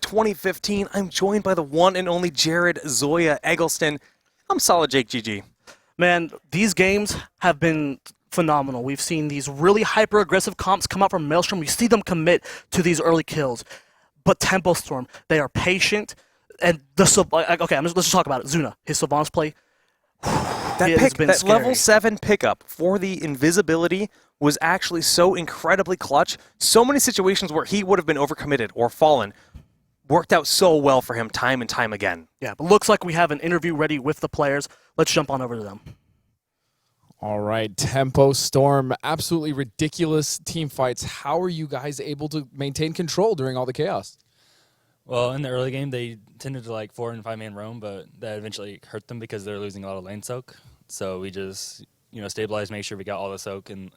2015. I'm joined by the one and only Jared Zoya Eggleston. I'm Solid Jake GG. Man, these games have been phenomenal. We've seen these really hyper-aggressive comps come out from Maelstrom. We see them commit to these early kills. But Tempo Storm, they are patient. And let's just talk about it. Zuna, his Sylvanas play, That level 7 pickup for the invisibility was actually so incredibly clutch. So many situations where he would have been overcommitted or fallen worked out so well for him time and time again. Yeah, but looks like we have an interview ready with the players. Let's jump on over to them. All right, Tempo Storm, absolutely ridiculous team fights. How are you guys able to maintain control during all the chaos? Well, in the early game, they tended to like 4- and 5-man roam, but that eventually hurt them because they're losing a lot of lane soak. So we just, stabilized, make sure we got all the soak in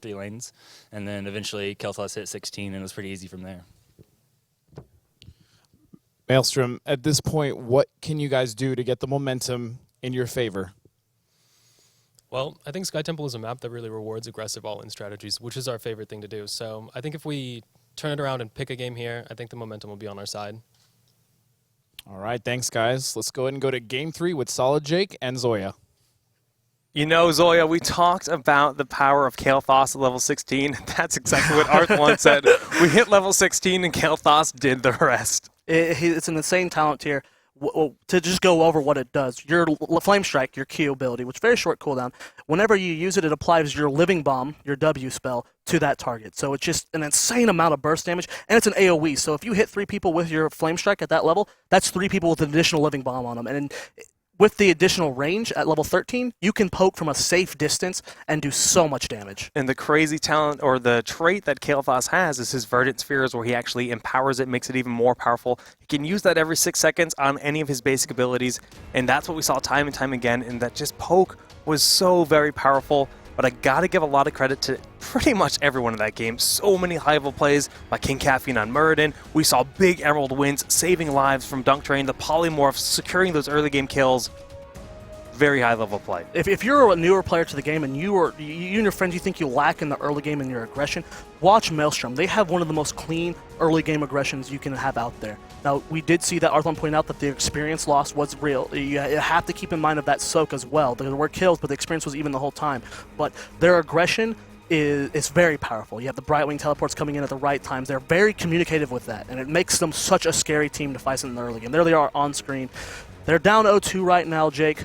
3 lanes, and then eventually Kelthos hit 16, and it was pretty easy from there. Maelstrom, at this point, what can you guys do to get the momentum in your favor? Well, I think Sky Temple is a map that really rewards aggressive all-in strategies, which is our favorite thing to do. So I think if we turn it around and pick a game here, I think the momentum will be on our side. All right, thanks, guys. Let's go ahead and go to Game 3 with Solid Jake and Zoya. Zoya, we talked about the power of Kelthos at level 16. That's exactly what Arth1 said. We hit level 16 and Kelthos did the rest. It's an insane talent tier. To just go over what it does, your Flame Strike, your Q ability, which is very short cooldown, whenever you use it, it applies your Living Bomb, your W spell, to that target. So it's just an insane amount of burst damage, and it's an AoE. So if you hit 3 people with your Flame Strike at that level, that's 3 people with an additional Living Bomb on them. And with the additional range at level 13, you can poke from a safe distance and do so much damage. And the crazy talent, or the trait that Kelthos has, is his Verdant Spheres, where he actually empowers it, makes it even more powerful. He can use that every 6 seconds on any of his basic abilities, and that's what we saw time and time again, and that just poke was so very powerful. But I gotta give a lot of credit to pretty much everyone in that game. So many high-level plays by King Caffeine on Muradin. We saw big Emerald wins, saving lives from Dunk Train, the Polymorph, securing those early game kills. Very high-level play. If you're a newer player to the game and you and your friends, you think you lack in the early game in your aggression, watch Maelstrom. They have one of the most clean early game aggressions you can have out there. Now, we did see that Arth1 pointed out that the experience loss was real. You have to keep in mind of that soak as well. There were kills, but the experience was even the whole time. But their aggression is very powerful. You have the Brightwing teleports coming in at the right times. They're very communicative with that, and it makes them such a scary team to fight in the early game. There they are on screen. They're down 0-2 right now, Jake.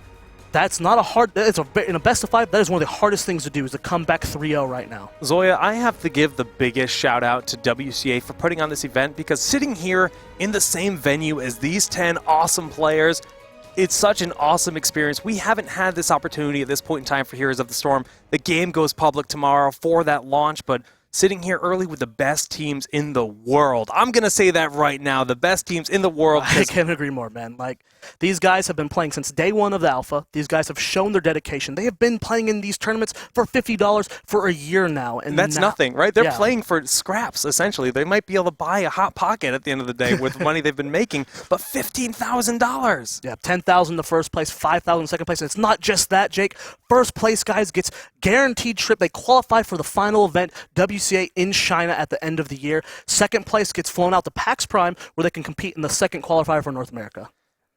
That's not a hard. In a best of 5, that is one of the hardest things to do, is to come back 3-0 right now. Zoya, I have to give the biggest shout out to WCA for putting on this event, because sitting here in the same venue as these 10 awesome players, it's such an awesome experience. We haven't had this opportunity at this point in time for Heroes of the Storm. The game goes public tomorrow for that launch, but sitting here early with the best teams in the world. I'm going to say that right now, the best teams in the world. I can't agree more, man. Like, these guys have been playing since day 1 of the alpha. These guys have shown their dedication. They have been playing in these tournaments for $50 for a year now. And that's nothing, right? They're playing for scraps, essentially. They might be able to buy a Hot Pocket at the end of the day with money they've been making, but $15,000. Yeah, $10,000 to first place, $5,000 second place. And it's not just that, Jake. First place, guys, gets guaranteed trip. They qualify for the final event, WCA in China at the end of the year. Second place gets flown out to PAX Prime, where they can compete in the second qualifier for North America.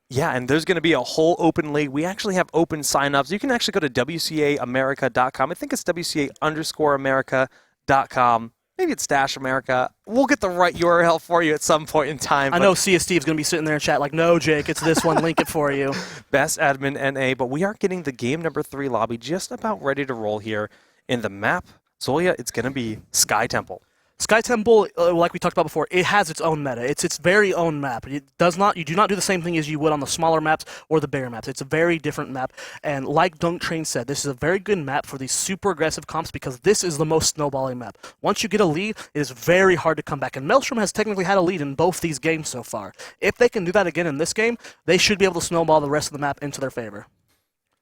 Yeah, and there's going to be a whole open league. We actually have open signups. You can actually go to WCAamerica.com. I think it's WCA_America.com. Maybe it's _America. We'll get the right URL for you at some point in time. I know Cia Steve's going to be sitting there in chat like, no, Jake, it's this one. Link it for you. Best admin NA. But we are getting the game number 3 lobby just about ready to roll here in the map. Zoya, it's going to be Sky Temple. Sky Temple, like we talked about before, it has its own meta. It's its very own map. You do not do the same thing as you would on the smaller maps or the bigger maps. It's a very different map. And like Dunk Train said, this is a very good map for these super aggressive comps, because this is the most snowballing map. Once you get a lead, it is very hard to come back. And Maelstrom has technically had a lead in both these games so far. If they can do that again in this game, they should be able to snowball the rest of the map into their favor.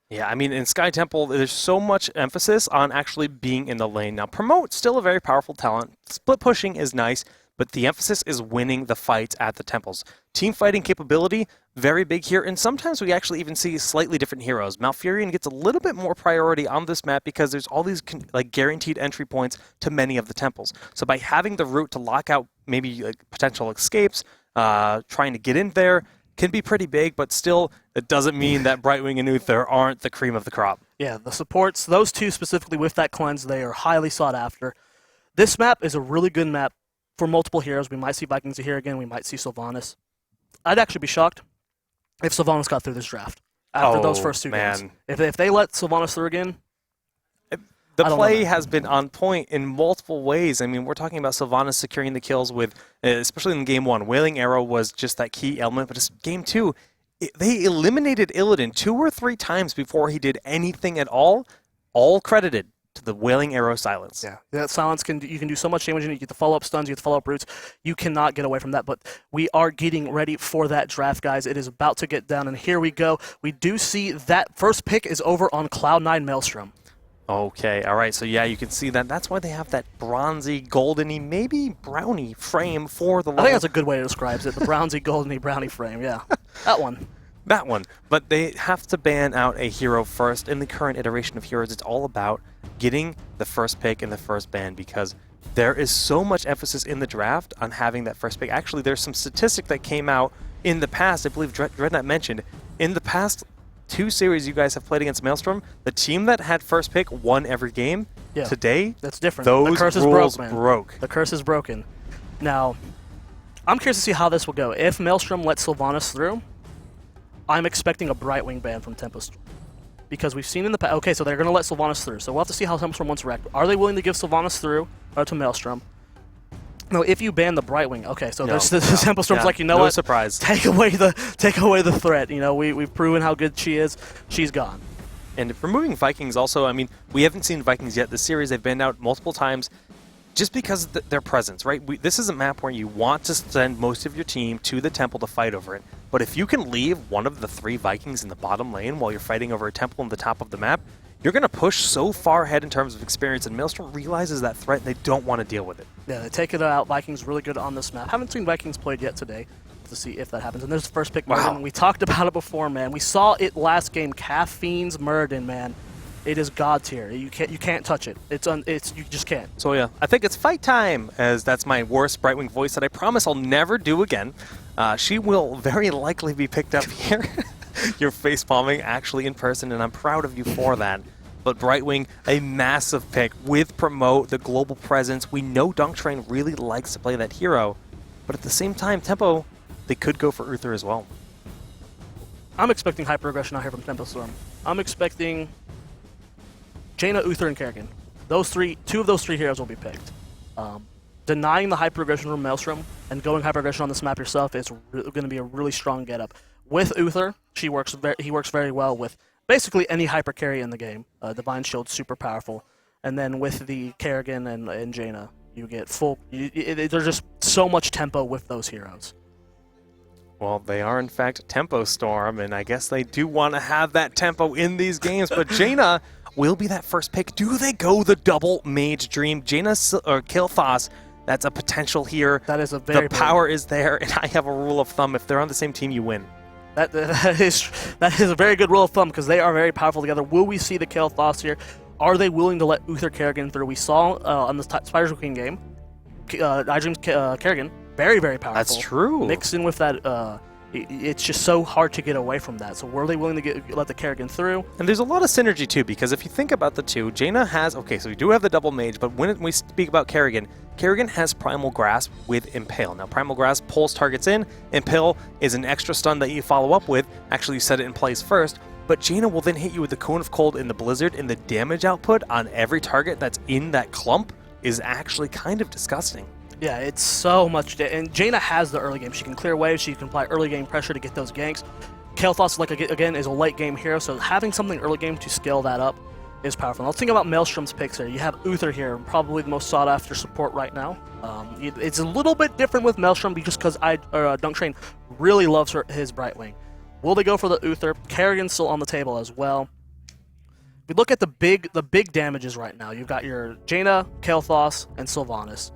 Yeah, I mean, in Sky Temple, there's so much emphasis on actually being in the lane. Now, Promote's still a very powerful talent. Split pushing is nice, but the emphasis is winning the fights at the temples. Team fighting capability, very big here, and sometimes we actually even see slightly different heroes. Malfurion gets a little bit more priority on this map because there's all these guaranteed entry points to many of the temples. So by having the route to lock out maybe potential escapes, trying to get in there can be pretty big, but still, it doesn't mean that Brightwing and Uther aren't the cream of the crop. Yeah, the supports, those two specifically with that cleanse, they are highly sought after. This map is a really good map for multiple heroes. We might see Vikings here again. We might see Sylvanas. I'd actually be shocked if Sylvanas got through this draft after those first two games. If they let Sylvanas through again, the play has been on point in multiple ways. I mean, we're talking about Sylvanas securing the kills with, especially in Game 1, Wailing Arrow was just that key element, but it's Game 2, they eliminated Illidan 2 or 3 times before he did anything at all credited to the Wailing Arrow silence. Yeah, that silence you can do so much damage, and you get the follow-up stuns, you get the follow-up roots. You cannot get away from that, but we are getting ready for that draft, guys. It is about to get down, and here we go. We do see that first pick is over on Cloud9 Maelstrom. Okay, all right, so yeah, you can see that. That's why they have that bronzy, goldeny, maybe brownie frame for the I think that's a good way to describe it, the bronzy, goldeny, brownie frame, yeah. That one. That one. But they have to ban out a hero first. In the current iteration of heroes, it's all about getting the first pick and the first ban because there is so much emphasis in the draft on having that first pick. Actually, there's some statistic that came out in the past, I believe Dreadnought mentioned, in the past 2 series you guys have played against Maelstrom, the team that had first pick won every game. Yeah, today, that's different. Those the curse rules is broke. The curse is broken. Now, I'm curious to see how this will go. If Maelstrom lets Sylvanas through, I'm expecting a Brightwing ban from Tempo Storm. Because we've seen in the past... Okay, so they're going to let Sylvanas through. So we'll have to see how Tempo Storm wants to react. Are they willing to give Sylvanas through to Maelstrom? No, if you ban the Brightwing, okay, so there's the Tempo Storm's like, you know what? Surprise. Take away the threat. You know, we've proven how good she is. She's gone. And removing Vikings also, I mean, we haven't seen Vikings yet this series. They've been out multiple times just because of their presence, right? This is a map where you want to send most of your team to the temple to fight over it. But if you can leave one of the 3 Vikings in the bottom lane while you're fighting over a temple in the top of the map, you're going to push so far ahead in terms of experience, and Maelstrom realizes that threat and they don't want to deal with it. Yeah, they take it out. Vikings really good on this map. Haven't seen Vikings played yet today to see if that happens. And there's the first pick, Muradin. We talked about it before, man. We saw it last game. Caffeine's Muradin, man. It is god tier. You can't touch it. You just can't. So yeah, I think it's fight time, as that's my worst Brightwing voice that I promise I'll never do again. She will very likely be picked up here. You're face palming actually in person, and I'm proud of you for that. But Brightwing, a massive pick with promote, the global presence. We know Dunk Train really likes to play that hero, but at the same time, Tempo, they could go for Uther as well. I'm expecting hyper aggression out here from Tempo Storm. I'm expecting Jaina, Uther, and Kerrigan. Two of those three heroes will be picked. Denying the hyper aggression from Maelstrom and going hyper aggression on this map yourself is going to be a really strong get up. With Uther, he works very well with basically any hyper carry in the game. Divine Shield's super powerful. And then with the Kerrigan and Jaina, you get full... there's just so much tempo with those heroes. Well, they are in fact Tempo Storm, and I guess they do want to have that tempo in these games, but Jaina will be that first pick. Do they go the double Mage Dream? Jaina or Kilthos, that's a potential here. That is a very... The power is there, and I have a rule of thumb. If they're on the same team, you win. That is a very good rule of thumb because they are very powerful together. Will we see the Kilthos here? Are they willing to let Uther Kerrigan through? We saw on the Spiders Queen game, iDream's Kerrigan, very, very powerful. That's true. Mixed in with that, it's just so hard to get away from that. So were they willing to let the Kerrigan through? And there's a lot of synergy too, because if you think about the two, Jaina has, okay, so we do have the double mage, but when we speak about Kerrigan, Kerrigan has Primal Grasp with Impale. Now, Primal Grasp pulls targets in. Impale is an extra stun that you follow up with. Actually, you set it in place first. But Jaina will then hit you with the Cone of Cold in the Blizzard, and the damage output on every target that's in that clump is actually kind of disgusting. Yeah, it's so much. And Jaina has the early game. She can clear waves. She can apply early game pressure to get those ganks. Kael'thas, like again, is a late game hero, so having something early game to scale that up is powerful. Let's think about Maelstrom's picks here. You have Uther here, probably the most sought after support right now. It's a little bit different with Maelstrom just because Dunk Train really loves his Brightwing. Will they go for the Uther? Kerrigan's still on the table as well. If we look at the big damages right now, you've got your Jaina, Kael'thas, and Sylvanas.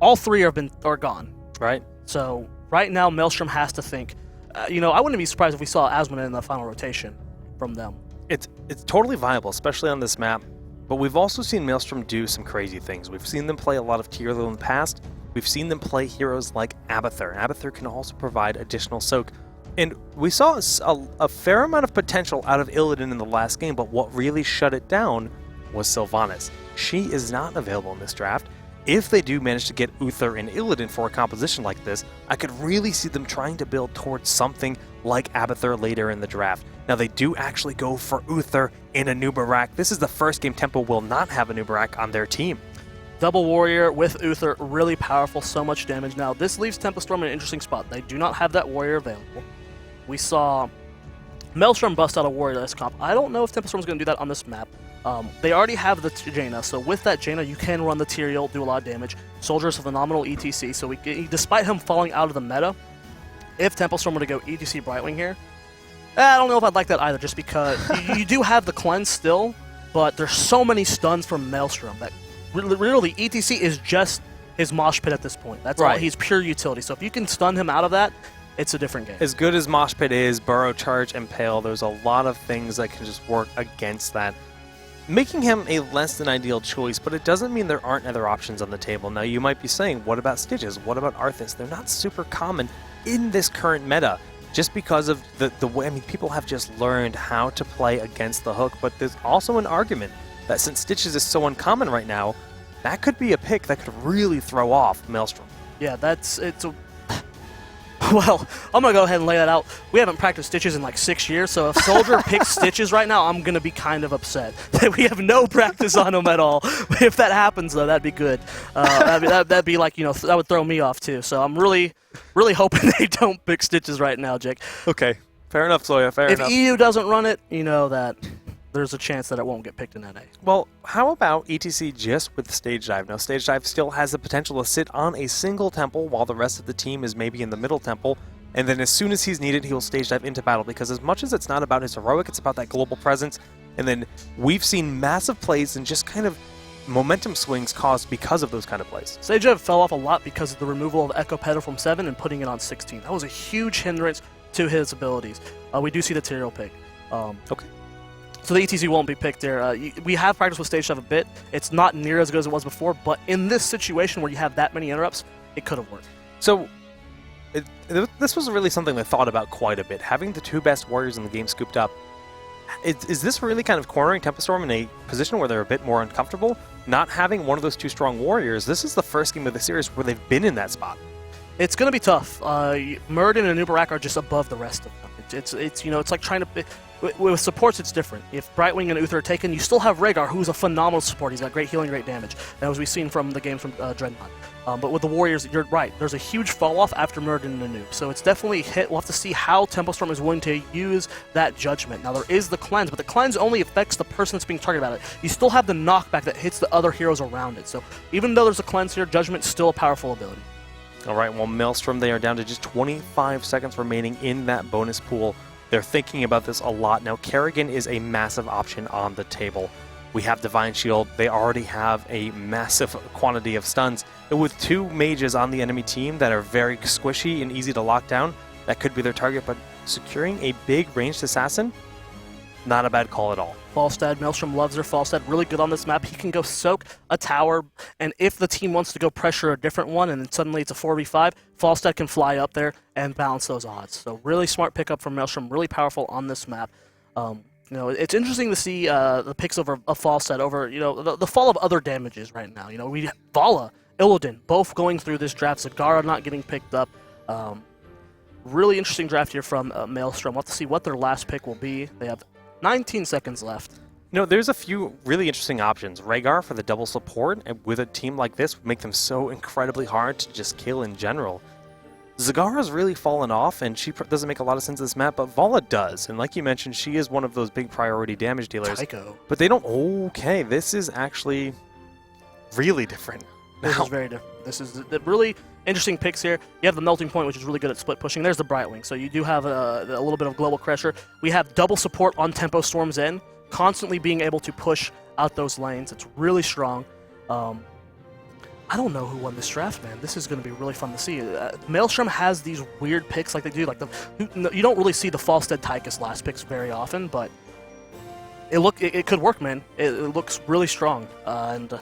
All three are gone. Right. So right now, Maelstrom has to think. I wouldn't be surprised if we saw Asmon in the final rotation from them. It's totally viable, especially on this map. But we've also seen Maelstrom do some crazy things. We've seen them play a lot of tier low in the past. We've seen them play heroes like Abathur. Abathur can also provide additional soak. And we saw a fair amount of potential out of Illidan in the last game, but what really shut it down was Sylvanas. She is not available in this draft. If they do manage to get Uther and Illidan for a composition like this, I could really see them trying to build towards something like Abathur later in the draft. Now they do actually go for Uther in a Nubarak. This is the first game Tempo will not have a Nubarak on their team. Double Warrior with Uther, really powerful, so much damage. Now this leaves Tempo Storm in an interesting spot. They do not have that Warrior available. We saw Maelstrom bust out a Warrior last comp. I don't know if Tempo Storm is going to do that on this map. They already have the Jaina, so with that Jaina, you can run the Tyrael, do a lot of damage. Soldier is a phenomenal ETC, so despite him falling out of the meta, if Tempo Storm were to go ETC Brightwing here, I don't know if I'd like that either, just because you do have the cleanse still, but there's so many stuns from Maelstrom that really ETC is just his mosh pit at this point. That's all. He's pure utility. So if you can stun him out of that, it's a different game. As good as Mosh Pit is, Burrow Charge, Impale, there's a lot of things that can just work against that, making him a less than ideal choice, but it doesn't mean there aren't other options on the table. Now you might be saying, what about Stitches? What about Arthas? They're not super common in this current meta, just because of the way, I mean, people have just learned how to play against the hook, but there's also an argument that since Stitches is so uncommon right now, that could be a pick that could really throw off Maelstrom. Yeah, well, I'm going to go ahead and lay that out. We haven't practiced Stitches in like 6 years, so if Soldier picks Stitches right now, I'm going to be kind of upset that we have no practice on him at all. If that happens, though, that'd be good. That'd be like, that would throw me off, too. So I'm really, really hoping they don't pick Stitches right now, Jake. Okay, fair enough, Zoya, fair enough. If EU doesn't run it, you know that there's a chance that it won't get picked in NA. Well, how about ETC just with Stage Dive? Now, Stage Dive still has the potential to sit on a single temple while the rest of the team is maybe in the middle temple, and then as soon as he's needed, he'll Stage Dive into battle, because as much as it's not about his heroic, it's about that global presence, and then we've seen massive plays and just kind of momentum swings caused because of those kind of plays. Stage Dive fell off a lot because of the removal of Echo Pedal from 7 and putting it on 16. That was a huge hindrance to his abilities. We do see the Tyrael pick. Okay. So the ETC won't be picked there. We have practiced with Stage Dive a bit. It's not near as good as it was before, but in this situation where you have that many interrupts, it could have worked. So this was really something they thought about quite a bit. Having the two best warriors in the game scooped up, is this really kind of cornering Tempo Storm in a position where they're a bit more uncomfortable? Not having one of those two strong warriors, this is the first game of the series where they've been in that spot. It's going to be tough. Muradin and Nubarak are just above the rest of them. It's like trying to... With supports, it's different. If Brightwing and Uther are taken, you still have Rhaegar, who's a phenomenal support. He's got great healing, great damage, as we've seen from the games from Dreadnought. But with the Warriors, you're right. There's a huge fall-off after Muradin and Nanu. So it's definitely a hit. We'll have to see how Tempo Storm is willing to use that Judgment. Now, there is the Cleanse, but the Cleanse only affects the person that's being targeted about it. You still have the knockback that hits the other heroes around it. So even though there's a Cleanse here, Judgment's still a powerful ability. All right, well, Maelstrom, they are down to just 25 seconds remaining in that bonus pool. They're thinking about this a lot. Now, Kerrigan is a massive option on the table. We have Divine Shield. They already have a massive quantity of stuns. And with two mages on the enemy team that are very squishy and easy to lock down, that could be their target. But securing a big ranged assassin, not a bad call at all. Falstad, Maelstrom loves their Falstad. Really good on this map. He can go soak a tower, and if the team wants to go pressure a different one, and then suddenly it's a 4v5, Falstad can fly up there and balance those odds. So really smart pickup from Maelstrom. Really powerful on this map. It's interesting to see the picks over a Falstad over the fall of other damages right now. We Vala, Illidan, both going through this draft. Zagara not getting picked up. Really interesting draft here from Maelstrom. We'll have to see what their last pick will be. They have 19 seconds left. There's a few really interesting options. Rhaegar for the double support, and with a team like this, would make them so incredibly hard to just kill in general. Zagara's really fallen off, and she doesn't make a lot of sense in this map, but Vala does. And like you mentioned, she is one of those big priority damage dealers. Tycho. But they don't... Okay, this is actually really different. This is very different. This is the really interesting picks here. You have the Melting Point, which is really good at split pushing. There's the Brightwing, so you do have a little bit of global pressure. We have double support on Tempo Storm's end, constantly being able to push out those lanes. It's really strong. I don't know who won this draft, man. This is going to be really fun to see. Maelstrom has these weird picks like they do. You don't really see the Falstad Tychus last picks very often, but it could work, man. It looks really strong, and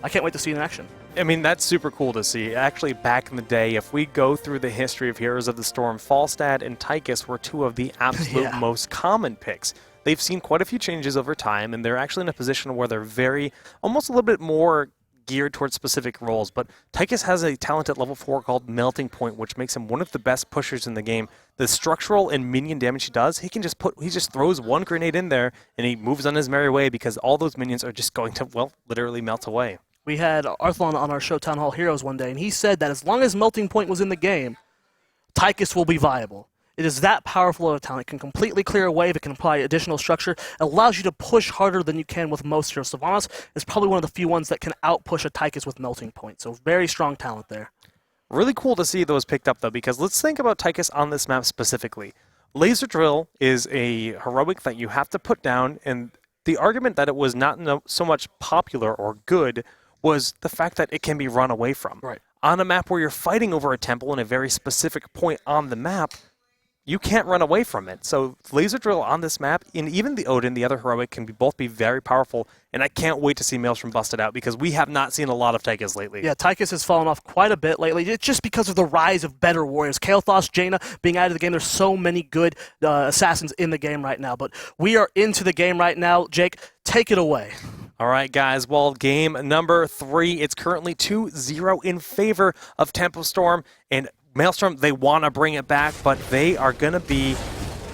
I can't wait to see it in action. I mean, that's super cool to see. Actually, back in the day, if we go through the history of Heroes of the Storm, Falstad and Tychus were two of the absolute most common picks. They've seen quite a few changes over time, and they're actually in a position where they're almost a little bit more geared towards specific roles. But Tychus has a talent at level 4 called Melting Point, which makes him one of the best pushers in the game. The structural and minion damage he does, he just throws one grenade in there, and he moves on his merry way because all those minions are just going to, well, literally melt away. We had Arthlon on our show Town Hall Heroes one day, and he said that as long as Melting Point was in the game, Tychus will be viable. It is that powerful of a talent. It can completely clear a wave. It can apply additional structure. It allows you to push harder than you can with most heroes. Sylvanas is probably one of the few ones that can outpush a Tychus with Melting Point. So very strong talent there. Really cool to see those picked up, though, because let's think about Tychus on this map specifically. Laser Drill is a heroic that you have to put down, and the argument that it was not so much popular or good was the fact that it can be run away from. Right. On a map where you're fighting over a temple in a very specific point on the map, you can't run away from it. So Laser Drill on this map, and even the Odin, the other heroic, can both be very powerful, and I can't wait to see Maelstrom busted out because we have not seen a lot of Tychus lately. Yeah, Tychus has fallen off quite a bit lately. It's just because of the rise of better warriors. Kael'thas, Jaina being out of the game. There's so many good assassins in the game right now, but we are into the game right now. Jake, take it away. All right, guys. Well, game number 3, it's currently 2-0 in favor of Tempo Storm, and Maelstrom, they want to bring it back, but they are going to be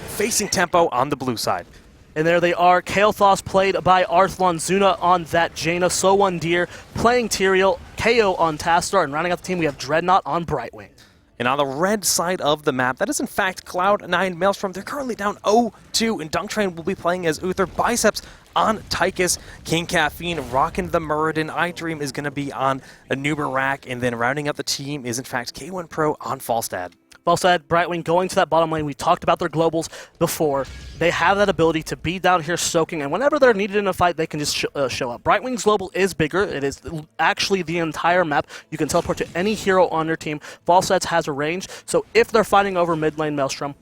facing Tempo on the blue side. And there they are. Kael'thas played by Arthlon, Zuna on that Jaina, So1 Deer playing Tyrael, KO on Tastar, and rounding out the team we have Dreadnought on Brightwing. And on the red side of the map, that is in fact Cloud9 Maelstrom. They're currently down 0-2, and Dunk Train will be playing as Uther. Biceps on Tychus, King Caffeine rocking the Muradin. iDream is going to be on Anubarak, and then rounding out the team is in fact K1 Pro on Falstad. Falstad, Brightwing going to that bottom lane. We talked about their globals before. They have that ability to be down here soaking, and whenever they're needed in a fight, they can just show up. Brightwing's global is bigger. It is actually the entire map. You can teleport to any hero on your team. Falstad has a range, so if they're fighting over mid lane Maelstrom,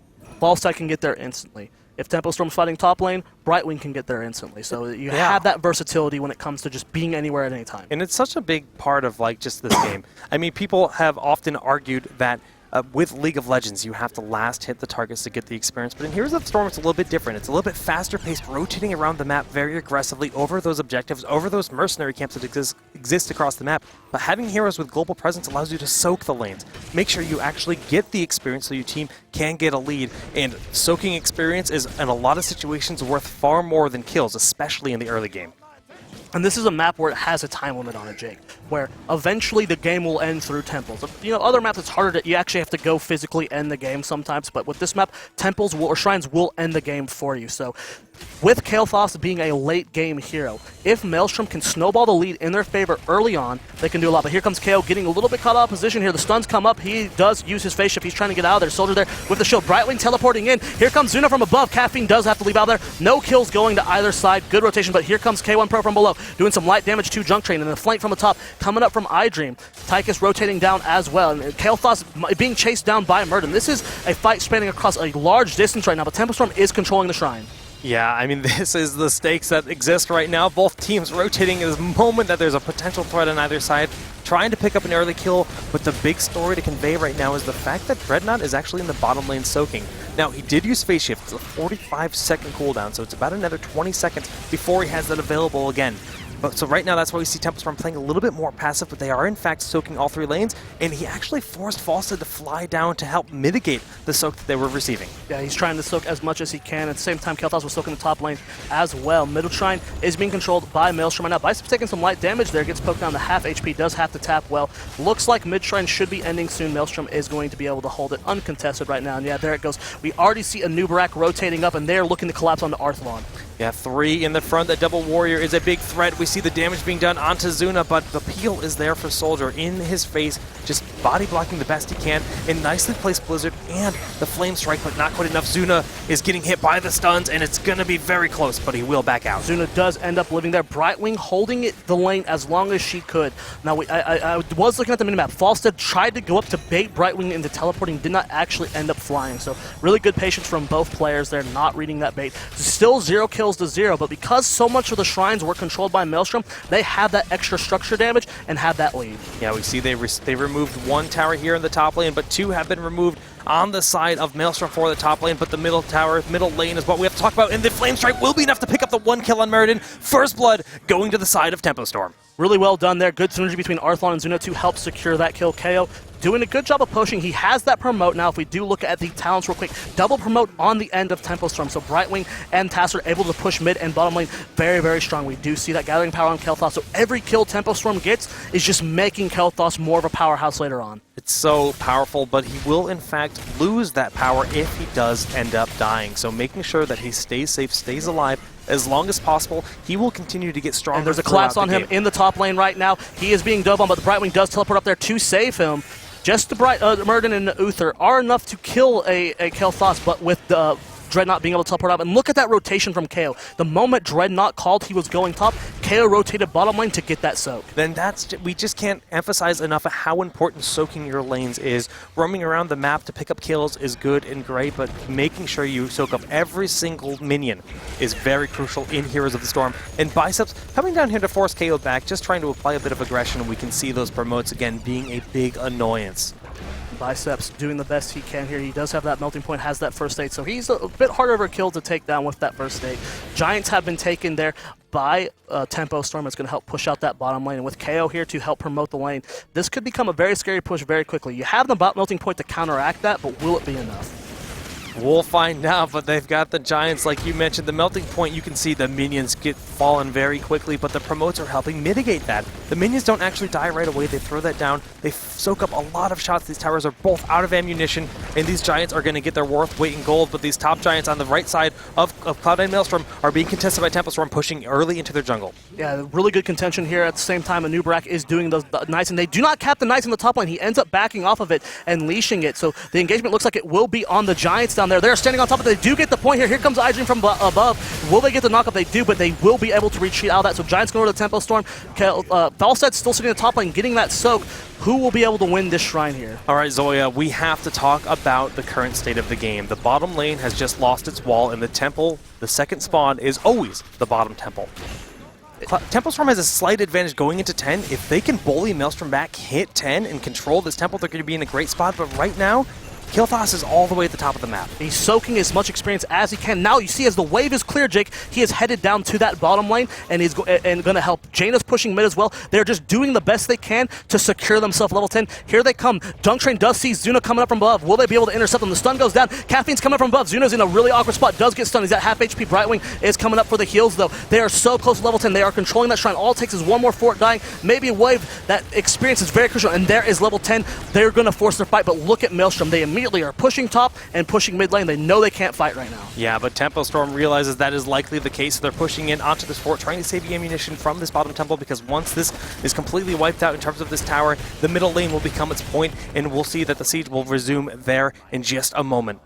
Falstad can get there instantly. If Tempo Storm's fighting top lane, Brightwing can get there instantly. So you have that versatility when it comes to just being anywhere at any time. And it's such a big part of just this game. I mean, people have often argued that with League of Legends, you have to last hit the targets to get the experience. But in Heroes of the Storm, it's a little bit different. It's a little bit faster paced, rotating around the map very aggressively over those objectives, over those mercenary camps that exist across the map. But having heroes with global presence allows you to soak the lanes. Make sure you actually get the experience so your team can get a lead. And soaking experience is, in a lot of situations, worth far more than kills, especially in the early game. And this is a map where it has a time limit on it, Jake, where eventually the game will end through temples. You know, other maps it's harder to, you actually have to go physically end the game sometimes, but with this map, temples or shrines will end the game for you. So with Kael'thas being a late game hero, if Maelstrom can snowball the lead in their favor early on, they can do a lot. But here comes KO getting a little bit caught out of position here. The stuns come up. He does use his face shift. He's trying to get out of there. Soldier there with the shield. Brightwing teleporting in. Here comes Zuna from above. Caffeine does have to leave out there. No kills going to either side. Good rotation, but here comes K1 Pro from below, doing some light damage to Junk Train, and the flank from the top coming up from iDream. Tychus rotating down as well, and Kael'thas being chased down by Muradin. This is a fight spanning across a large distance right now, but Tempo Storm is controlling the shrine. Yeah, I mean, this is the stakes that exist right now. Both teams rotating at this moment that there's a potential threat on either side, trying to pick up an early kill, but the big story to convey right now is the fact that Dreadnought is actually in the bottom lane soaking. Now, he did use Phase Shift. It's a 45-second cooldown, so it's about another 20 seconds before he has that available again. But so right now, that's why we see Tempo Storm playing a little bit more passive, but they are in fact soaking all 3 lanes, and he actually forced Falstad to fly down to help mitigate the soak that they were receiving. Yeah, he's trying to soak as much as he can. At the same time, Kael'thas was soaking the top lane as well. Middle Shrine is being controlled by Maelstrom right now. Bicep's taking some light damage there, gets poked down to half HP, does have to tap well. Looks like Mid Shrine should be ending soon. Maelstrom is going to be able to hold it uncontested right now, and yeah, there it goes. We already see Anubarak rotating up, and they're looking to collapse onto Arthlon. Yeah, 3 in the front. That double warrior is a big threat. We see the damage being done onto Zuna, but the peel is there for Soldier in his face, just body blocking the best he can. And nicely placed Blizzard and the Flame Strike, but not quite enough. Zuna is getting hit by the stuns, and it's going to be very close, but he will back out. Zuna does end up living there. Brightwing holding it the lane as long as she could. Now, I was looking at the minimap. Falstad tried to go up to bait Brightwing into teleporting, did not actually end up flying. So really good patience from both players there, not reading that bait. Still 0 kills kills to 0, but because so much of the shrines were controlled by Maelstrom, they have that extra structure damage and have that lead. Yeah, we see they removed 1 tower here in the top lane, but 2 have been removed on the side of Maelstrom for the top lane, but the middle lane is what we have to talk about, and the Flame Strike will be enough to pick up the 1 kill on Muradin. First blood going to the side of Tempo Storm. Really well done there. Good synergy between Arthlon and Zuno to help secure that kill. KO doing a good job of pushing. He has that promote now. If we do look at the talents real quick, double promote on the end of Tempo Storm. So Brightwing and Tass are able to push mid and bottom lane very, very strong. We do see that gathering power on Kael'thas. So every kill Tempo Storm gets is just making Kael'thas more of a powerhouse later on. It's so powerful, but he will in fact lose that power if he does end up dying. So making sure that he stays safe, stays alive as long as possible, he will continue to get stronger. And there's a collapse on him in the top lane right now. He is being dove on, but the Brightwing does teleport up there to save him. Just the Muradin and the Uther are enough to kill a Kael'thas, but with the Dreadnought being able to teleport up. And look at that rotation from KO. The moment Dreadnought called he was going top, KO rotated bottom lane to get that soak. Then we just can't emphasize enough how important soaking your lanes is. Roaming around the map to pick up kills is good and great, but making sure you soak up every single minion is very crucial in Heroes of the Storm. And Biceps coming down here to force KO back, just trying to apply a bit of aggression, and we can see those promotes again being a big annoyance. Biceps doing the best he can here. He does have that melting point, has that first aid, so he's a bit harder of a kill to take down with that first aid. Giants have been taken there by Tempo Storm. It's going to help push out that bottom lane, and with KO here to help promote the lane, this could become a very scary push very quickly. You have the bot melting point to counteract that, but will it be enough? We'll find out, but they've got the Giants, like you mentioned. The melting point, you can see the minions get fallen very quickly, but the promotes are helping mitigate that. The minions don't actually die right away. They throw that down. They soak up a lot of shots. These towers are both out of ammunition, and these Giants are going to get their worth weight in gold, but these top Giants on the right side of Cloud9 Maelstrom are being contested by Tempo Storm, pushing early into their jungle. Yeah, really good contention here. At the same time, Anubarak is doing the Knights, and they do not cap the Knights in the top lane. He ends up backing off of it and leashing it, so the engagement looks like it will be on the Giants down there. They're standing on top of it. They do get the point here. Here comes iDream from above. Will they get the knockup? They do, but they will be able to retreat out of that. So Giants going to the Tempo Storm. Falstead's still sitting in the top lane, getting that soak. Who will be able to win this shrine here? All right, Zoya, we have to talk about the current state of the game. The bottom lane has just lost its wall, and the temple, the second spawn, is always the bottom temple. Tempo Storm has a slight advantage going into 10. If they can bully Maelstrom back, hit 10, and control this temple, they're going to be in a great spot. But right now, Kael'thas is all the way at the top of the map. He's soaking as much experience as he can. Now you see as the wave is clear, Jake, he is headed down to that bottom lane and he's going to help. Jaina's pushing mid as well. They're just doing the best they can to secure themselves level 10. Here they come. Dunk Train does see Zuna coming up from above. Will they be able to intercept them? The stun goes down. Caffeine's coming up from above. Zuna's in a really awkward spot. Does get stunned. He's at half HP. Brightwing is coming up for the heals though. They are so close to level 10. They are controlling that shrine. All it takes is one more fort dying. Maybe a wave. That experience is very crucial. And there is level 10. They're going to force their fight. But look at Maelstrom. They immediately are pushing top and pushing mid lane. They know they can't fight right now. Yeah, but Tempo Storm realizes that is likely the case, so they're pushing in onto this fort, trying to save the ammunition from this bottom temple, because once this is completely wiped out in terms of this tower, the middle lane will become its point, and we'll see that the siege will resume there in just a moment.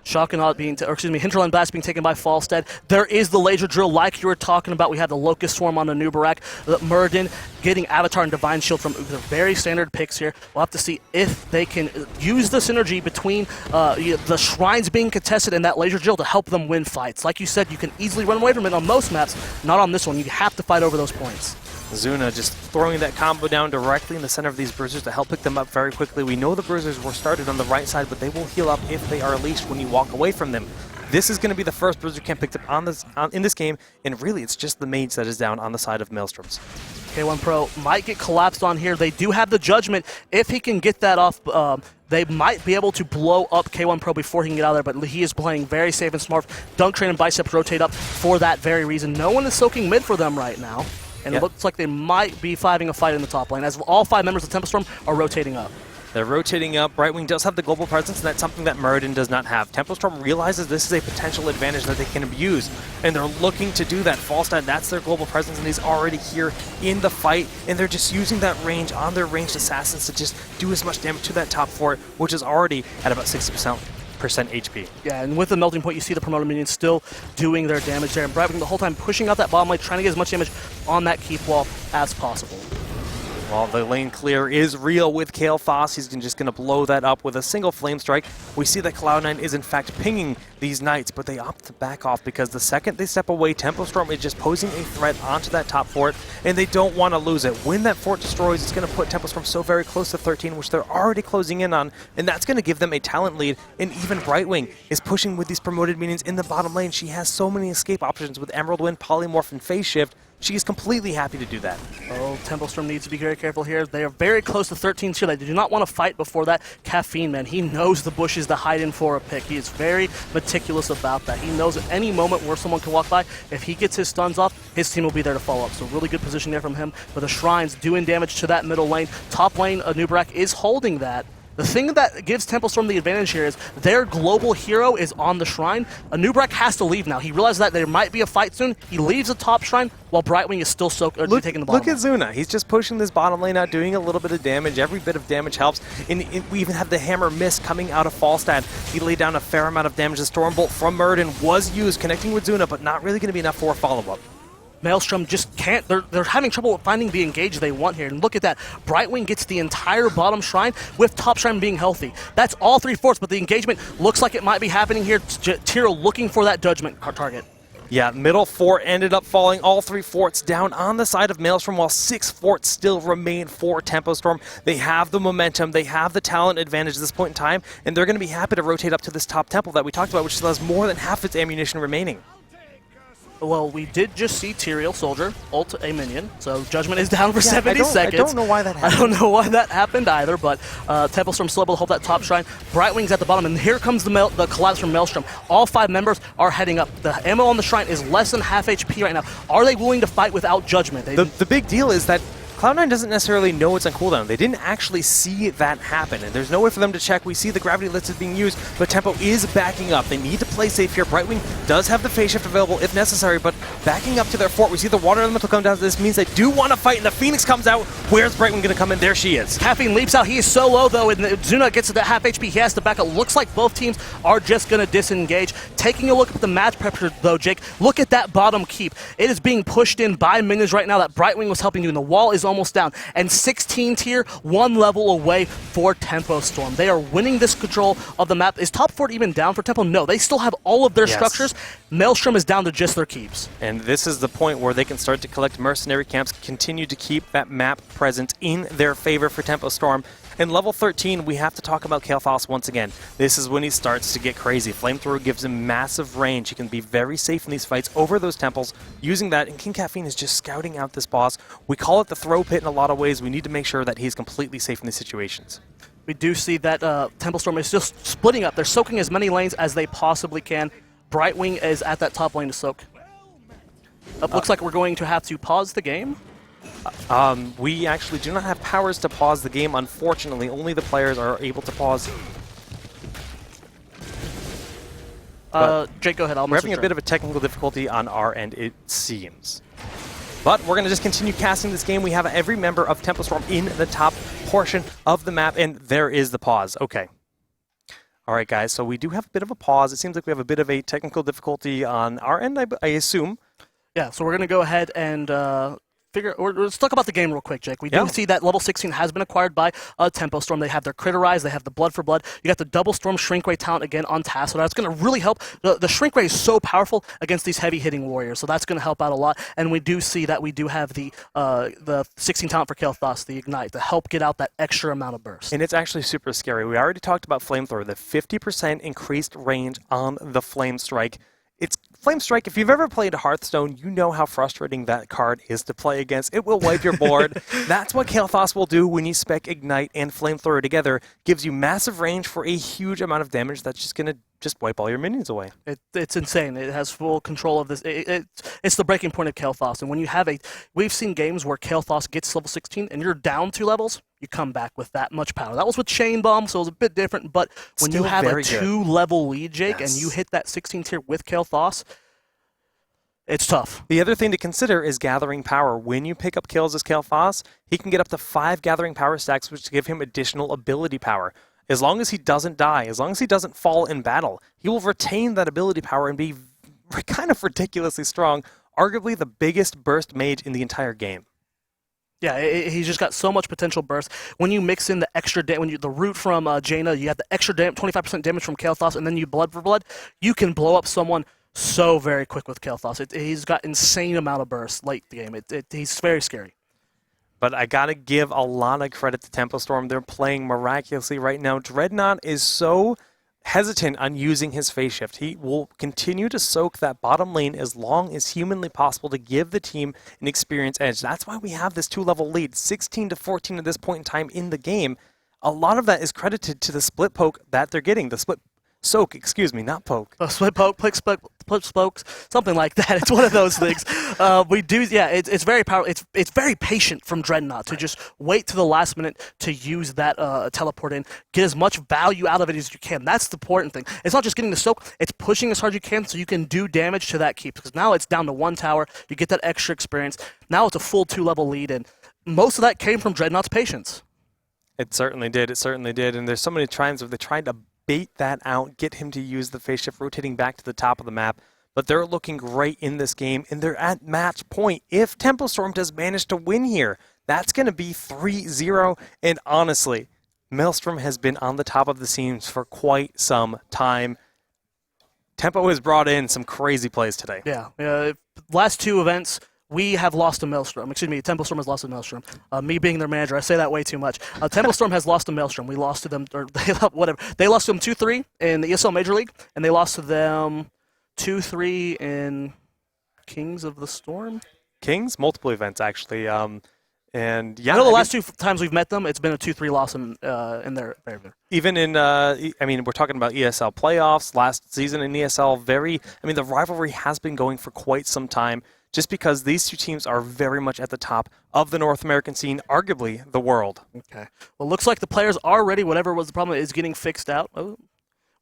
Shock and Odd being, Hinterland Blast being taken by Falstead. There is the laser drill like you were talking about. We have the Locust Swarm on the Anubarak. Muradin getting Avatar and Divine Shield from Uther. Very standard picks here. We'll have to see if they can use the synergy between the shrines being contested and that laser drill to help them win fights. Like you said, you can easily run away from it on most maps. Not on this one. You have to fight over those points. Zuna just throwing that combo down directly in the center of these bruisers to help pick them up very quickly. We know the bruisers were started on the right side, but they will heal up if they are leashed when you walk away from them. This is going to be the first bruiser camp picked up in this game, and really it's just the mage that is down on the side of Maelstroms. K1 Pro might get collapsed on here. They do have the judgment. If he can get that off, they might be able to blow up K1 Pro before he can get out of there, but he is playing very safe and smart. Dunk Train and Biceps rotate up for that very reason. No one is soaking mid for them right now. And It looks like they might be fighting a fight in the top lane, as all 5 members of Tempo Storm are rotating up. They're rotating up. Brightwing does have the global presence, and that's something that Muradin does not have. Tempo Storm realizes this is a potential advantage that they can abuse, and they're looking to do that. Falstad, that's their global presence, and he's already here in the fight, and they're just using that range on their ranged assassins to just do as much damage to that top fort, which is already at about 60% HP. Yeah, and with the melting point, you see the promoted minions still doing their damage there, and Brightwing the whole time pushing out that bottom lane, trying to get as much damage on that keep wall as possible. Well, the lane clear is real with Kael'Thas. He's just going to blow that up with a single Flame Strike. We see that Cloud9 is in fact pinging these Knights, but they opt to back off because the second they step away, Tempo Storm is just posing a threat onto that top fort, and they don't want to lose it. When that fort destroys, it's going to put Tempo Storm so very close to 13, which they're already closing in on, and that's going to give them a talent lead. And even Brightwing is pushing with these promoted minions in the bottom lane. She has so many escape options with Emerald Wind, Polymorph, and Phase Shift. She is completely happy to do that. Oh, Tempo Storm needs to be very careful here. They are very close to 13 tier. They do not want to fight before that. Caffeine, man, he knows the bushes to hide in for a pick. He is very meticulous about that. He knows at any moment where someone can walk by, if he gets his stuns off, his team will be there to follow up. So really good position there from him. But the Shrines doing damage to that middle lane. Top lane, Nubrak is holding that. The thing that gives Tempo Storm the advantage here is their global hero is on the Shrine. Nubrak has to leave now. He realizes that there might be a fight soon. He leaves the top Shrine while Brightwing is still taking the bottom. Look at Zuna. He's just pushing this bottom lane out, doing a little bit of damage. Every bit of damage helps. And we even have the Hammer Miss coming out of Falstad. He laid down a fair amount of damage. The Stormbolt from Murden was used, connecting with Zuna, but not really going to be enough for a follow-up. Maelstrom just can't, they're having trouble finding the engage they want here. And look at that, Brightwing gets the entire bottom Shrine with top Shrine being healthy. That's all 3 forts, but the engagement looks like it might be happening here. Tyrael looking for that judgment target. Yeah, middle fort ended up falling, all 3 forts down on the side of Maelstrom, while 6 forts still remain for Tempo Storm. They have the momentum, they have the talent advantage at this point in time, and they're going to be happy to rotate up to this top temple that we talked about, which still has more than half its ammunition remaining. Well, we did just see Tyrael Soldier ult a minion, so Judgment is down for 70 seconds. I don't know why that happened. I don't know why that happened either, but Tempo Storm still able to hold that top Shrine. Brightwing's at the bottom, and here comes the collapse from Maelstrom. All 5 members are heading up. The ammo on the Shrine is less than half HP right now. Are they willing to fight without Judgment? The big deal is that Cloud9 doesn't necessarily know it's on cooldown. They didn't actually see that happen, and there's no way for them to check. We see the gravity lift is being used, but Tempo is backing up. They need to play safe here. Brightwing does have the phase shift available if necessary, but backing up to their fort, we see the water elemental come down. This means they do want to fight, and the Phoenix comes out. Where's Brightwing going to come in? There she is. Caffeine leaps out. He is so low, though, and Zuna gets to the half HP. He has to back up. Looks like both teams are just going to disengage. Taking a look at the match pressure, though, Jake, look at that bottom keep. It is being pushed in by minions right now that Brightwing was helping do, and the wall is almost down. And 16 tier, 1 level away for Tempo Storm. They are winning this control of the map. Is top fort even down for Tempo? No, they still have all of their structures. Maelstrom is down to just their keeps. And this is the point where they can start to collect mercenary camps, continue to keep that map presence in their favor for Tempo Storm. In level 13, we have to talk about Kael'Thas once again. This is when he starts to get crazy. Flamethrower gives him massive range. He can be very safe in these fights over those temples. Using that, and King Caffeine is just scouting out this boss. We call it the throw pit in a lot of ways. We need to make sure that he's completely safe in these situations. We do see that Tempo Storm is just splitting up. They're soaking as many lanes as they possibly can. Brightwing is at that top lane to soak. Looks like we're going to have to pause the game. We actually do not have powers to pause the game, unfortunately. Only the players are able to pause. Jake, go ahead. We're having a bit of a technical difficulty on our end, it seems. But we're going to just continue casting this game. We have every member of Tempo Storm in the top portion of the map, and there is the pause. Okay. All right, guys, so we do have a bit of a pause. It seems like we have a bit of a technical difficulty on our end, I assume. Yeah, so we're going to go ahead and let's talk about the game real quick, Jake. We do see that level 16 has been acquired by Tempo Storm. They have their Critterize, they have the Blood for Blood. You got the Double Storm Shrink Ray talent again on task, so that's going to really help. The Shrink Ray is so powerful against these heavy-hitting warriors, so that's going to help out a lot. And we do see that we do have the 16 talent for Kael'Thas, the Ignite, to help get out that extra amount of burst. And it's actually super scary. We already talked about Flamethrower, the 50% increased range on the Flame Strike. It's Flame Strike, if you've ever played Hearthstone, you know how frustrating that card is to play against. It will wipe your board. That's what Kael'Thas will do when you spec Ignite and Flamethrower together. Gives you massive range for a huge amount of damage that's just going to just wipe all your minions away. It's insane. It has full control of this. It's the breaking point of Kael'Thas. And when you have we've seen games where Kael'Thas gets level 16 and you're down 2 levels, you come back with that much power. That was with Chain Bomb, so it was a bit different. But when you have a 2-level lead, Jake, and you hit that 16 tier with Kael'Thas, it's tough. The other thing to consider is gathering power. When you pick up kills as Kael'Thas, he can get up to 5 gathering power stacks, which give him additional ability power. As long as he doesn't die, as long as he doesn't fall in battle, he will retain that ability power and be kind of ridiculously strong, arguably the biggest burst mage in the entire game. Yeah, he's just got so much potential burst. When you mix in the extra damage, the root from Jaina, you have the extra 25% damage from Kael'thas, and then you blood for blood, you can blow up someone so very quick with Kael'thas. He's got insane amount of burst late in the game. He's very scary. But I got to give a lot of credit to Tempo Storm. They're playing miraculously right now. Dreadnought is so hesitant on using his phase shift. He will continue to soak that bottom lane as long as humanly possible to give the team an experience edge. That's why we have this 2-level lead, 16-14 at this point in time in the game. A lot of that is credited to the split poke that they're getting, the split soak, excuse me, not poke. Split poke, split spokes, something like that. It's one of those things. We do, yeah. It's very powerful. It's very patient from Dreadnought to just wait to the last minute to use that teleport in, get as much value out of it as you can. That's the important thing. It's not just getting the soak. It's pushing as hard as you can so you can do damage to that keep. Because now it's down to 1 tower. You get that extra experience. Now it's a full 2-level lead, and most of that came from Dreadnought's patience. It certainly did. It certainly did. And there's so many times where they tried to bait that out, get him to use the phase shift, rotating back to the top of the map. But they're looking great in this game, and they're at match point. If Tempo Storm does manage to win here, that's going to be 3-0. And honestly, Maelstrom has been on the top of the scenes for quite some time. Tempo has brought in some crazy plays today. Yeah. Last 2 events, we have lost to Maelstrom. Excuse me, Tempo Storm has lost to Maelstrom. Me being their manager, I say that way too much. Tempo Storm has lost to Maelstrom. We lost to them, or whatever. They lost to them 2-3 in the ESL Major League, and they lost to them 2-3 in Kings of the Storm. Kings, multiple events actually. And yeah, I know the last 2 times we've met them, it's been a 2-3 loss in their favor. Even in, I mean, we're talking about ESL playoffs last season in ESL. The rivalry has been going for quite some time. Just because these 2 teams are very much at the top of the North American scene, arguably the world. Okay. Well, looks like the players are ready. Whatever was the problem is getting fixed out. Oh,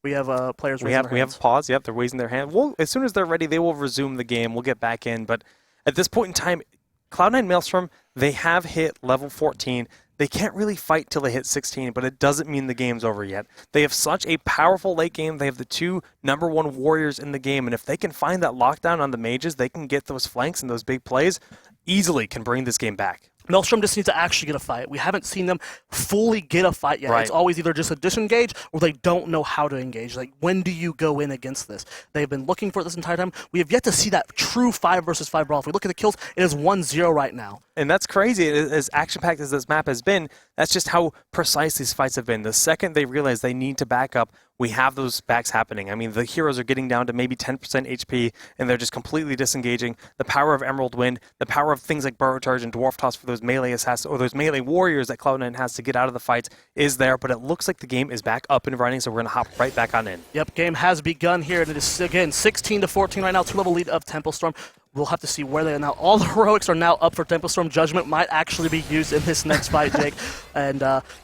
we have players raising their hands. We have a pause. Yep, they're raising their hand. Well, as soon as they're ready, they will resume the game. We'll get back in. But at this point in time, Cloud9 Maelstrom, they have hit level 14. They can't really fight till they hit 16, but it doesn't mean the game's over yet. They have such a powerful late game. They have the 2 #1 warriors in the game, and if they can find that lockdown on the mages, they can get those flanks and those big plays, easily can bring this game back. Maelstrom just needs to actually get a fight. We haven't seen them fully get a fight yet. Right. It's always either just a disengage or they don't know how to engage. Like, when do you go in against this? They've been looking for it this entire time. We have yet to see that true 5 versus 5 brawl. If we look at the kills, it is 1-0 right now. And that's crazy. As action-packed as this map has been, that's just how precise these fights have been. The second they realize they need to back up, we have those backs happening. I mean, the heroes are getting down to maybe 10% HP, and they're just completely disengaging. The power of Emerald Wind, the power of things like Burrow Charge and Dwarf Toss for those melee assassins, or those melee warriors that Cloud9 has to get out of the fights is there, but it looks like the game is back up and running, so we're going to hop right back on in. Yep, game has begun here, and it is, again, 16-14 right now, 2-level lead of Tempo Storm. We'll have to see where they are now. All the heroics are now up for Tempo Storm. Judgment might actually be used in this next fight, Jake. And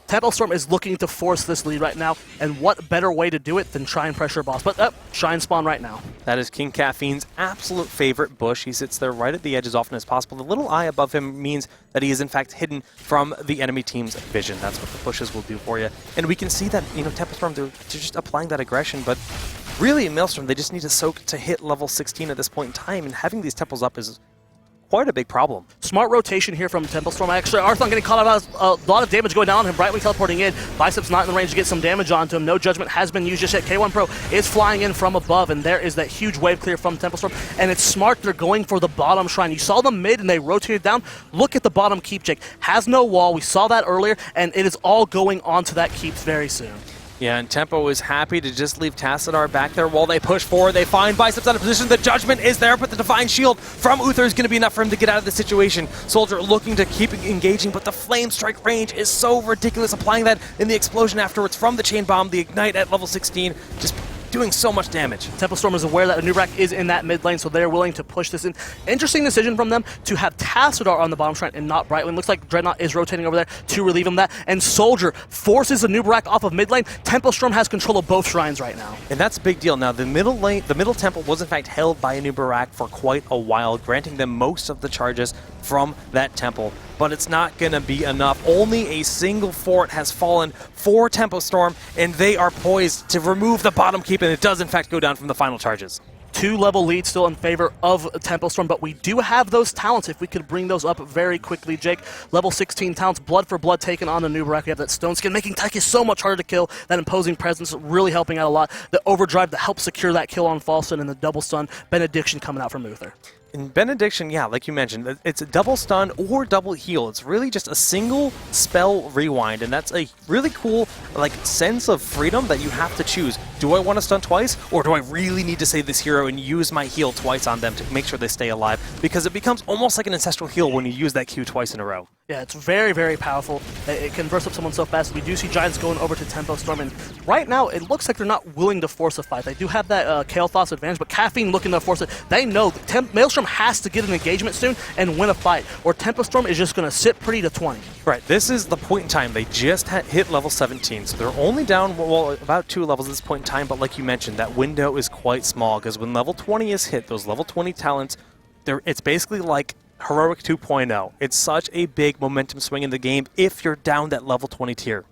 Tempo Storm is looking to force this lead right now. And what better way to do it than try and pressure a boss? But Shrine Spawn right now. That is King Caffeine's absolute favorite bush. He sits there right at the edge as often as possible. The little eye above him means that he is in fact hidden from the enemy team's vision. That's what the bushes will do for you. And we can see that, Tempo Storm, they're just applying that aggression, but really, in Maelstrom, they just need to soak to hit level 16 at this point in time, and having these temples up is quite a big problem. Smart rotation here from Tempo Storm. Actually, Arthon getting caught out, a lot of damage going down on him. Brightwing teleporting in. Bicep's not in the range to get some damage onto him. No Judgment has been used just yet. K1 Pro is flying in from above, and there is that huge wave clear from Tempo Storm. And it's smart they're going for the bottom shrine. You saw them mid, and they rotated down. Look at the bottom keep, Jake. Has no wall. We saw that earlier, and it is all going onto that keep very soon. Yeah, and Tempo is happy to just leave Tassadar back there while they push forward. They find Biceps out of position. The Judgment is there, but the Divine Shield from Uther is going to be enough for him to get out of the situation. Soldier looking to keep engaging, but the Flame Strike range is so ridiculous. Applying that in the explosion afterwards from the Chain Bomb, the Ignite at level 16, just doing so much damage. Tempo Storm is aware that Anubrak is in that mid lane, so they're willing to push this in. Interesting decision from them to have Tassadar on the bottom shrine and not Brightwing. Looks like Dreadnought is rotating over there to relieve him that. And Soldier forces Anubrak off of mid lane. Tempo Storm has control of both shrines right now. And that's a big deal. Now, the middle temple was in fact held by Anubrak for quite a while, granting them most of the charges from that temple. But it's not going to be enough. Only a single fort has fallen for Tempo Storm, and they are poised to remove the bottom keep, and it does in fact go down from the final charges. 2-level lead still in favor of Tempo Storm, but we do have those talents if we could bring those up very quickly, Jake. Level 16 talents, Blood for Blood taken on the Nubarak. We have that Stone Skin, making Tyke so much harder to kill. That Imposing Presence really helping out a lot. The Overdrive that helps secure that kill on Falstad, and the Double Stun Benediction coming out from Uther. In Benediction, yeah, like you mentioned, it's a double stun or double heal. It's really just a single spell rewind, and that's a really cool sense of freedom that you have to choose. Do I want to stun twice, or do I really need to save this hero and use my heal twice on them to make sure they stay alive? Because it becomes almost like an ancestral heal when you use that Q twice in a row. Yeah, it's very, very powerful. It can burst up someone so fast. We do see Giants going over to Tempo Storm, and right now it looks like they're not willing to force a fight. They do have that Kael'thas advantage, but Caffeine looking to force it. They know Maelstrom has to get an engagement soon and win a fight, or Tempo Storm is just going to sit pretty to 20. Right, this is the point in time. They just hit level 17, so they're only down, well, about 2 levels at this point in time, but like you mentioned, that window is quite small, because when level 20 is hit, those level 20 talents, it's basically like Heroic 2.0. It's such a big momentum swing in the game if you're down that level 20 tier.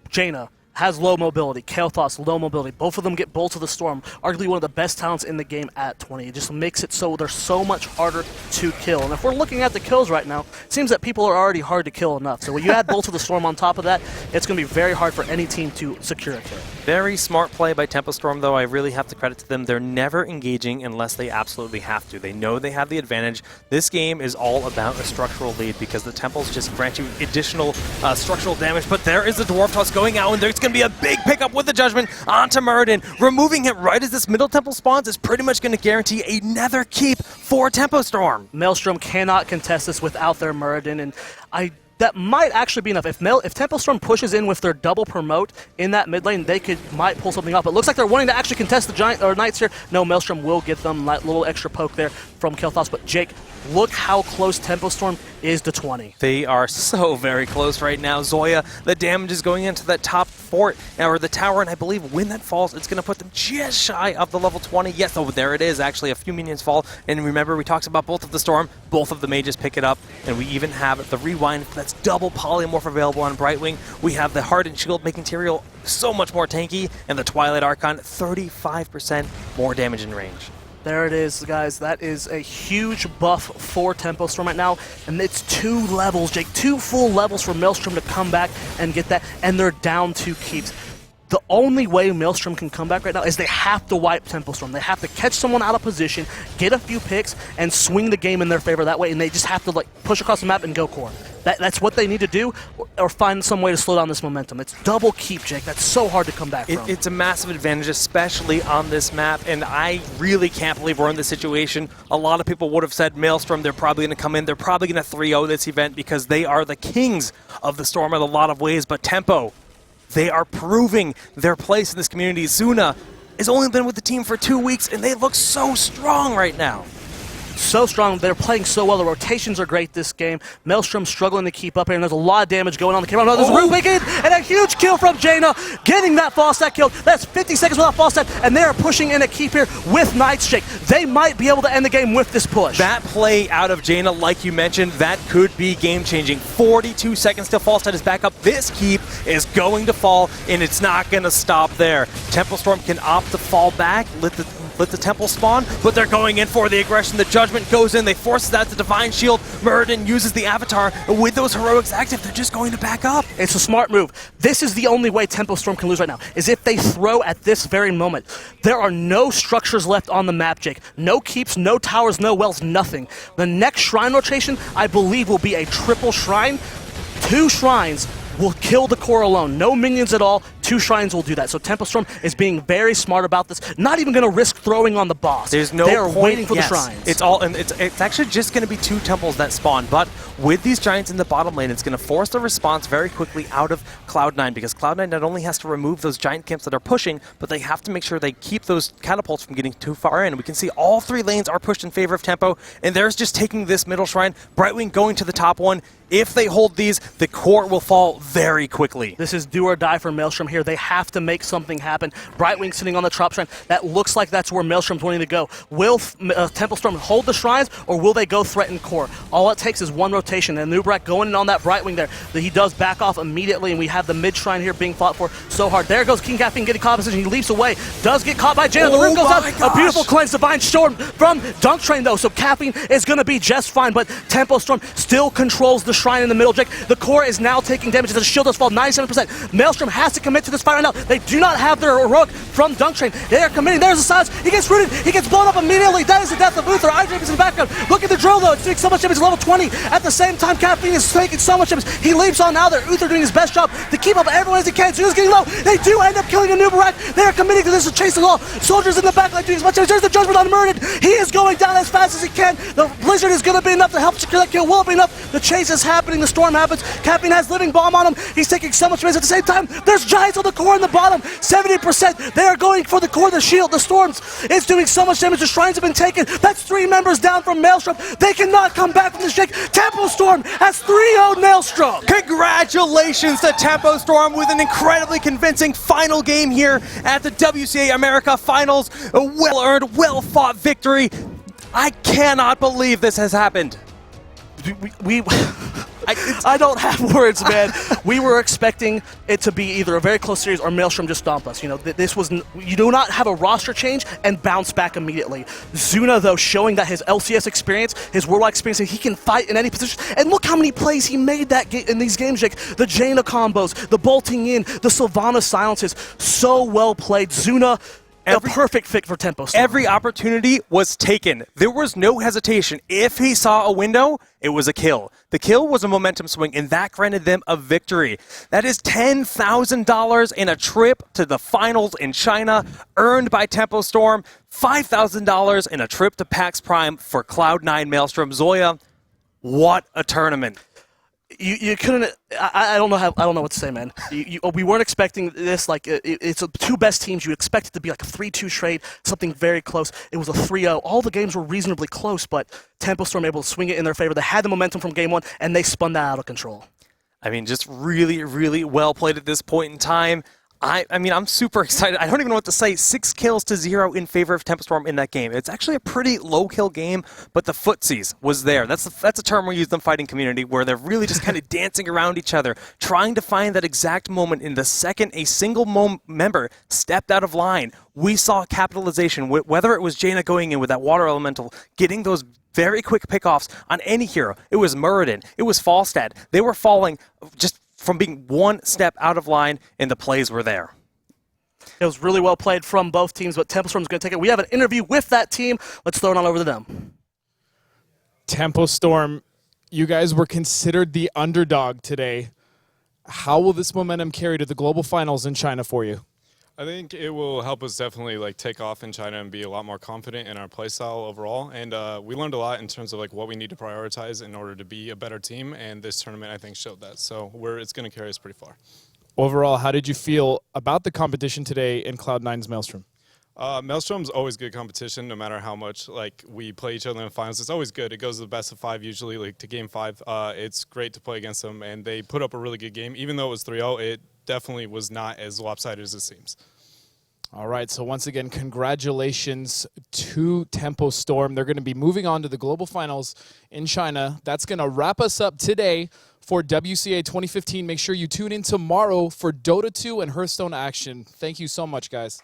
Jaina has low mobility. Kael'thas, low mobility. Both of them get Bolt of the Storm. Arguably one of the best talents in the game at 20. It just makes it so they're so much harder to kill. And if we're looking at the kills right now, it seems that people are already hard to kill enough. So when you add Bolt of the Storm on top of that, it's going to be very hard for any team to secure a kill. Very smart play by Tempo Storm, though. I really have to credit to them. They're never engaging unless they absolutely have to. They know they have the advantage. This game is all about a structural lead because the Temples just grant you additional structural damage. But there is the Dwarf Toss going out, and there's going to be a big pickup with the Judgment onto Muradin. Removing him right as this middle temple spawns is pretty much going to guarantee another keep for Tempo Storm. Maelstrom cannot contest this without their Muradin, and that might actually be enough. If Tempo Storm pushes in with their double promote in that mid lane, they might pull something off. It looks like they're wanting to actually contest the Knights here. No, Maelstrom will get them that little extra poke there from Kael'thas. But Jake, look how close Tempo Storm is to 20. They are so very close right now. Zoya, the damage is going into that top fort, or the tower, and I believe when that falls, it's going to put them just shy of the level 20. Yes, oh, there it is. Actually, a few minions fall. And remember, we talked about Bolt of the Storm. Both of the mages pick it up, and we even have the rewind that's double polymorph available on Brightwing. We have the Hardened Shield making Tyrael so much more tanky, and the Twilight Archon 35% more damage in range. There it is, guys. That is a huge buff for Tempo Storm right now. And it's 2 levels, Jake. 2 full levels for Maelstrom to come back and get that. And they're down 2 keeps. The only way Maelstrom can come back right now is they have to wipe Tempo Storm. They have to catch someone out of position, get a few picks, and swing the game in their favor that way. And they just have to push across the map and go core. That's what they need to do, or find some way to slow down this momentum. It's double keep, Jake. That's so hard to come back from. It's a massive advantage, especially on this map, and I really can't believe we're in this situation. A lot of people would have said Maelstrom, they're probably going to come in, they're probably going to 3-0 this event because they are the kings of the Storm in a lot of ways, but Tempo, they are proving their place in this community. Zuna has only been with the team for 2 weeks, and they look so strong right now. So strong. They're playing so well. The rotations are great this game. Maelstrom struggling to keep up here, and there's a lot of damage going on the camera. No, there's a root in, and a huge kill from Jaina, getting that Falstad kill. That's 50 seconds without Falstad, and they are pushing in a keep here with Knights, Jake. They might be able to end the game with this push. That play out of Jaina, like you mentioned, that could be game-changing. 42 seconds till Falstad is back up. This keep is going to fall, and it's not going to stop there. Tempo Storm can opt to fall back, let the temple spawn, but they're going in for the aggression. The Judgment goes in, they force that to Divine Shield. Muradin uses the Avatar, and with those heroics active, they're just going to back up. It's a smart move. This is the only way Tempo Storm can lose right now, is if they throw at this very moment. There are no structures left on the map, Jake. No keeps, no towers, no wells, nothing. The next shrine rotation, I believe, will be a triple shrine. 2 shrines will kill the core alone. No minions at all. 2 shrines will do that. So Tempo Storm is being very smart about this. Not even going to risk throwing on the boss. There's no They're point. waiting for the shrines. It's actually just going to be 2 temples that spawn. But with these giants in the bottom lane, it's going to force the response very quickly out of Cloud9, because Cloud9 not only has to remove those giant camps that are pushing, but they have to make sure they keep those catapults from getting too far in. We can see all 3 lanes are pushed in favor of Tempo, and there's just taking this middle shrine. Brightwing going to the top one. If they hold these, the core will fall very quickly. This is do or die for Maelstrom here. They have to make something happen. Brightwing sitting on the top shrine. That looks like that's where Maelstrom's wanting to go. Will Temple Storm hold the shrines, or will they go threaten core? All it takes is one rotation, and Nubrak going in on that Brightwing there. He does back off immediately, and we have the mid shrine here being fought for so hard. There goes King Caffeine getting caught in position. He leaps away. Does get caught by Jaina. The room goes out. A beautiful cleanse. Divine Storm from Dunk Train, though, so Caffeine is going to be just fine, but Tempo Storm still controls the shrine in the middle. Jake, the core is now taking damage as the shield does fall 97%. Maelstrom has to commit to this fight right now. They do not have their heroic from Dunk Train. They are committing. There's the silence. He gets rooted. He gets blown up immediately. That is the death of Uther. Idrape is in the background. Look at the drill, though. It's doing so much damage at level 20. At the same time, Caffeine is taking so much damage. He leaps on now there. Uther doing his best job to keep up everyone as he can. Zuna's getting low. They do end up killing a Nubarak. They are committing to this to chase the law. Soldiers in the back like doing as much damage. There's the Judgment on Murdered. He is going down as fast as he can. The Blizzard is going to be enough to help secure that kill. Will it be enough? The chase is happening. The storm happens. Caffeine has Living Bomb on him. He's taking so much damage. At the same time, there's Giants on the core in the bottom. 70%. They are going for the core, the shield, the storms. It's doing so much damage. The shrines have been taken. That's 3 members down from Maelstrom. They cannot come back from this shake. Tempo Storm has 3-0'd Maelstrom. Congratulations to Tempo Storm with an incredibly convincing final game here at the WCA America Finals. A well-earned, well-fought victory. I cannot believe this has happened. I don't have words, man. We were expecting it to be either a very close series or Maelstrom just stomp us. You know, this was you do not have a roster change and bounce back immediately. Zuna, though, showing that his LCS experience, his worldwide experience, he can fight in any position. And look how many plays he made that in these games, Jake. The Jaina combos, the bolting in, the Sylvana silences. So well played. Zuna, a perfect fit for Tempo Storm. Every opportunity was taken. There was no hesitation. If he saw a window, it was a kill. The kill was a momentum swing, and that granted them a victory. That is $10,000 in a trip to the finals in China, earned by Tempo Storm. $5,000 in a trip to PAX Prime for Cloud9 Maelstrom. Zoya, what a tournament. You couldn't. I don't know what to say, man. We weren't expecting this. Like it's the 2 best teams. You expect it to be like a 3-2 trade, something very close. It was a 3-0. All the games were reasonably close, but Tempo Storm able to swing it in their favor. They had the momentum from game 1, and they spun that out of control. I mean, just really, really well played at this point in time. I mean, I'm super excited. I don't even know what to say. 6 kills to 0 in favor of Tempo Storm in that game. It's actually a pretty low kill game, but the footsies was there. That's a term we use in the fighting community, where they're really just kind of dancing around each other, trying to find that exact moment. In the second a single member stepped out of line, we saw capitalization, whether it was Jaina going in with that water elemental, getting those very quick pickoffs on any hero. It was Muradin. It was Falstad. They were falling just from being 1 step out of line, and the plays were there. It was really well played from both teams, but Tempo Storm's going to take it. We have an interview with that team. Let's throw it on over to them. Tempo Storm, you guys were considered the underdog today. How will this momentum carry to the global finals in China for you? I think it will help us definitely take off in China and be a lot more confident in our playstyle overall. And we learned a lot in terms of what we need to prioritize in order to be a better team. And this tournament, I think, showed that. So it's going to carry us pretty far. Overall, how did you feel about the competition today in Cloud9's Maelstrom? Maelstrom's always good competition, no matter how much we play each other in the finals. It's always good. It goes to the best of 5 usually, to game 5. It's great to play against them, and they put up a really good game. Even though it was 3-0, it definitely was not as lopsided as it seems. All right, so once again, congratulations to Tempo Storm. They're going to be moving on to the global finals in China. That's going to wrap us up today for WCA 2015. Make sure you tune in tomorrow for Dota 2 and Hearthstone action. Thank you so much, guys.